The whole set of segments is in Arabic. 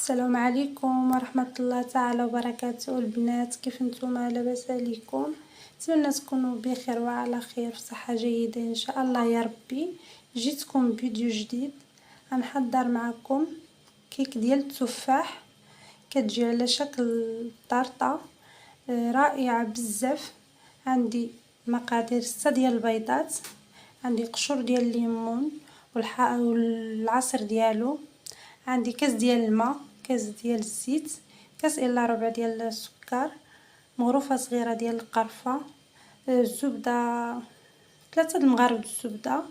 السلام عليكم ورحمة الله تعالى وبركاته. البنات كيف نتوما؟ لاباس عليكم؟ نتمنى تكونوا بخير وعلى خير في صحة جيدة ان شاء الله يا ربي. جيتكم بفيديو جديد، غنحضر معكم كيك ديال التفاح، كتجي على شكل طرطة رائعة بزاف. عندي مقادير 6 ديال البيضات، عندي قشور ديال الليمون والعصير ديالو، عندي كاس ديال الماء، كاس ديال الزيت، كاس الا ربع ديال السكر، مغروفه صغيره ديال القرفه، الزبده 3 المغارب الزبده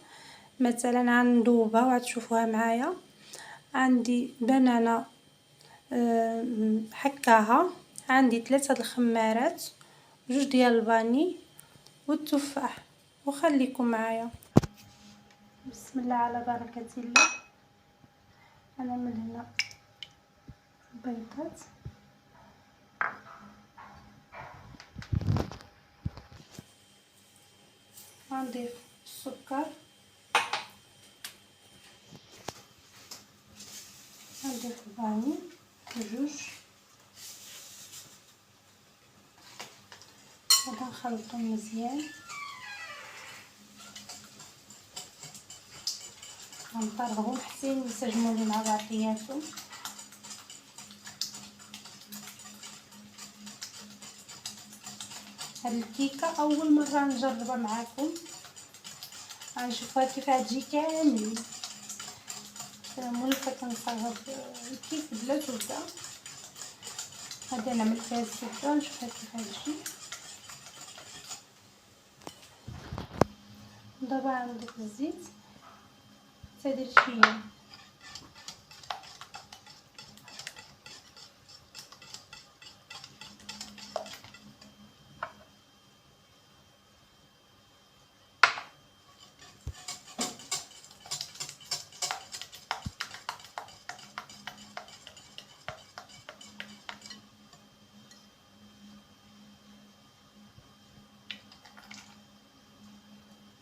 مثلا غندوبها وغتشوفوها معايا. عندي بنانه حكاها، عندي 3 الخمارات، 2 ديال الفاني والتفاح. وخليكم معايا. بسم الله على بركه الله. انا من هنا بيضات، غنضيف السكر، غنضيف الفاني 2، وغنخلطهم مزيان. غنطربهم حتى ينسجموا لي مع بعضياتهم. هاد الكيكه اول مره نجربها معاكم، غنشوفها كيف غتجي كامل. مولفه كنصاوب الكيك بلا زبده، غادي نعمل فيها الزبده ونشوفها كيف غتجي. دابا عندك الزيت، تدير شويه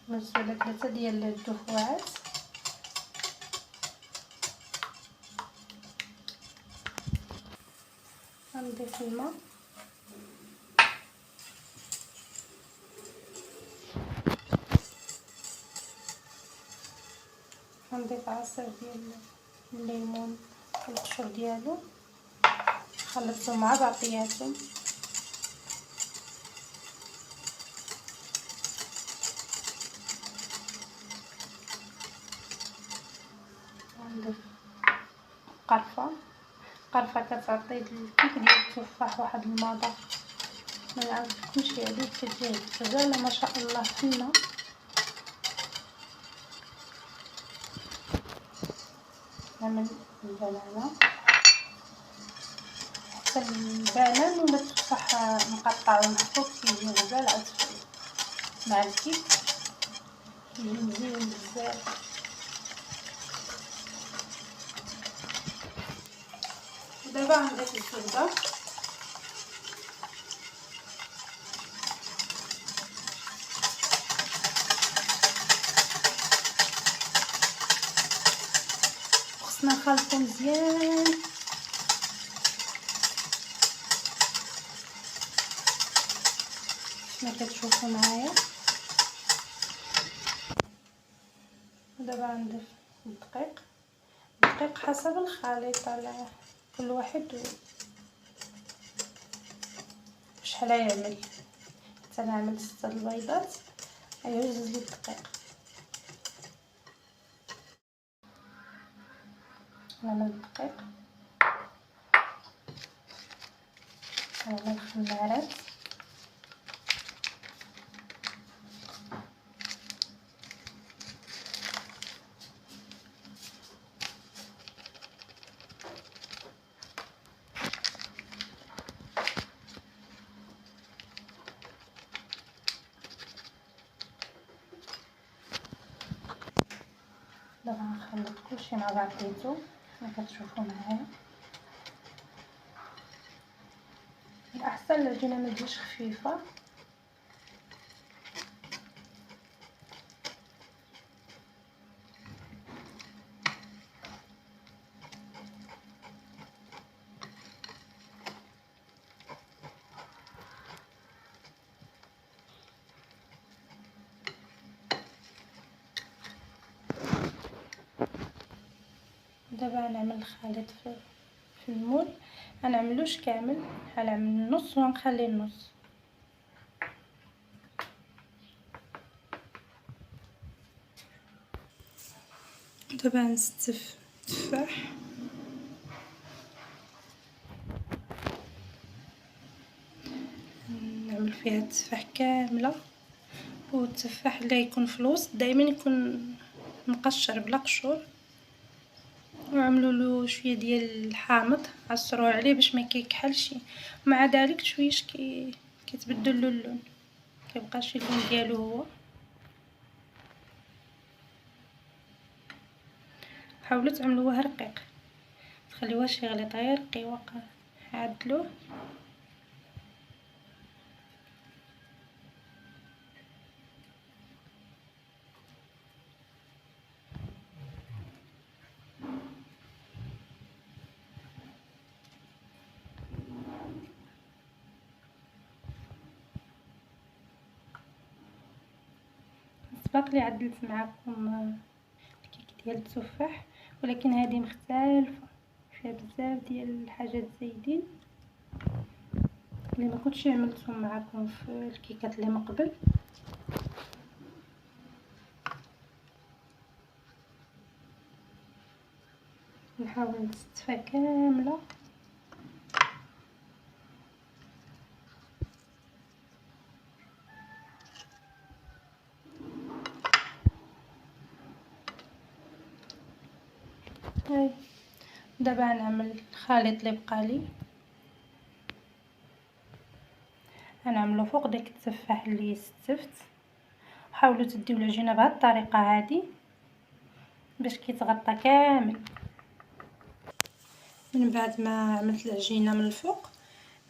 مسؤولة 3 ديال الدفوعات، غنضيف الماء، غنضيف عصير ديال الليمون والقشور ديالو، خلطتهم مع بعضياتهم. غنضيف قرفه كتعطي الكيك ديال التفاح واحد المذاق ما نعاودلكمش عليه، كتجي غزاله ما شاء الله فينا. نعمل البنانه، حتى البنان ولا التفاح مقطع ومحطوط كيجي غزال عاد مع الكيك، كيجي مزيان بزاف. دابا غنضيف الزبده، خصنا نخلطو مزيان. كما كتشوفوا معايا. دابا غنضيف الدقيق حسب الخليط على كل واحد شحال يعمل. حتى انا عملت 6 البيضات، ايوا زيد لي الدقيق. نعمل الدقيق، نعمل الخمارات، دابا غنخلط كلشي مع بعضياتو كما كتشوفوا معايا. الاحسن العجينه ما تجيش خفيفه، ودابا غنعمل الخليط في المول. غنعملوش كامل، غنعمل النص ونخلي النص. دابا نستف التفاح، نعمل فيها التفاح كامله. والتفاح اللي يكون في الوسط دائما يكون مقشر بلا قشور، وعملوا له شويه ديال الحامض، عصروه عليه باش ما كيكحلش، ومع ذلك شويش كيتبدل له اللون، كيبقاش اللون ديالو هو. حاولوا تعملوه رقيق، تخليوهاش يغلط، غير رقيق عدلوه. سبق لي عدلت معكم الكيك ديال التفاح، ولكن هذه مختلفه، فيها بزاف ديال الحاجات زايدين اللي ما كنتش عملتهم معكم في الكيكات اللي من قبل. نحاول نستفها كامله. هاي دابا غنعمل الخليط اللي بقالي، غنعملو فوق داك التفاح اللي استفت. حاولوا تديو العجينه بهذه الطريقه هذه باش كيتغطى كامل. من بعد ما عملت العجينه من الفوق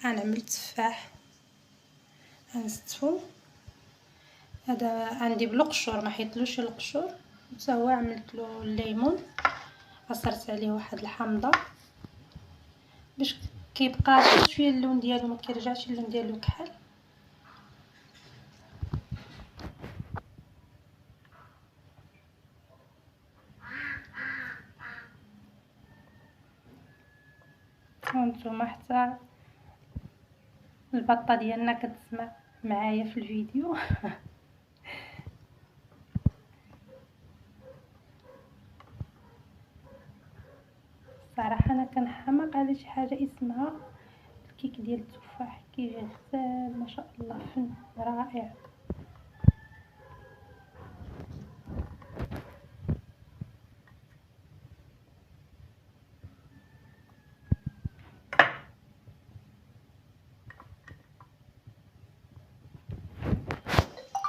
غنعمل التفاح، غنستفو. هذا عندي بالقشور، ما حيطلوش القشور، حتى هو عملت له الليمون، عصرت عليه واحد الحامضه باش كيبقى شويه اللون ديالو، ما كيرجعش اللون ديالو كحل. وانتم حتى البطه ديالنا كتسمع معايا في الفيديو. صراحه انا كنحماق على شي حاجه اسمها الكيك ديال التفاح، كيجي غزال ما شاء الله، فن رائع.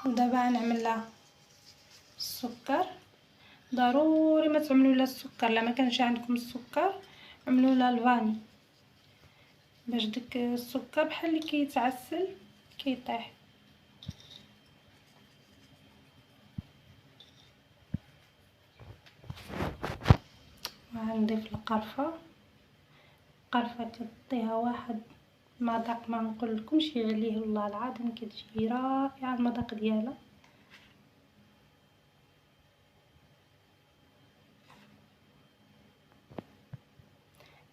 ودابا غنعمل لها السكر. ضروري ما تعملوا لها السكر، لا ما كانش عندكم السكر عملوا لها الفاني، باش داك السكر بحال اللي كيتعسل كيطيح. وغنضيف القرفه. القرفه كتعطيها واحد المذاق ما نقولكمش، يغليه والله العظيم كتجي رائعه المذاق ديالها.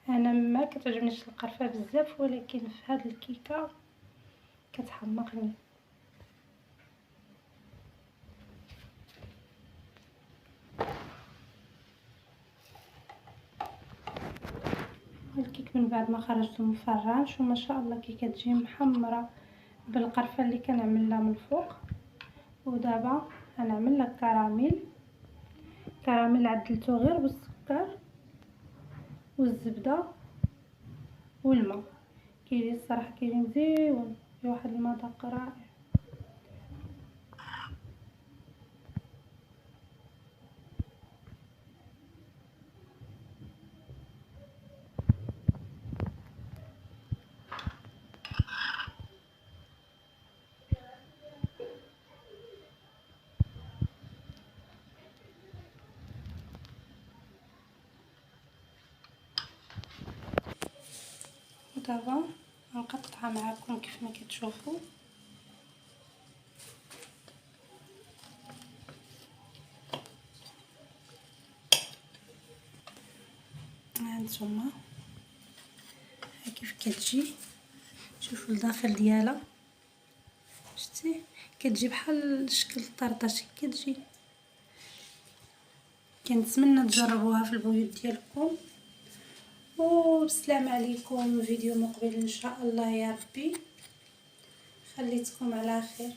انا ما كتعجبنيش القرفه بزاف، ولكن في هذه الكيكه كتحمقني. الكيك من بعد ما خرجته من الفران، شو ما شاء الله كي كتجي محمره بالقرفه اللي كنعمل لها من الفوق. ودابا غنعمل لك كراميل عدلته غير بالسكر والزبده والماء، كيجي الصراحه كيجي مزيون، فيه واحد المذاق رائع. ودابا غنقطعها معكم كيف ما كتشوفوا. هانتوما ها كيف كتجي، شوفوا الداخل ديالها، شتي كتجي بحال شكل الطرطاش كتجي. كنتمنى تجربوها في البيوت ديالكم، والسلام عليكم. فيديو مقبل ان شاء الله يا ربي، خليتكم على خير.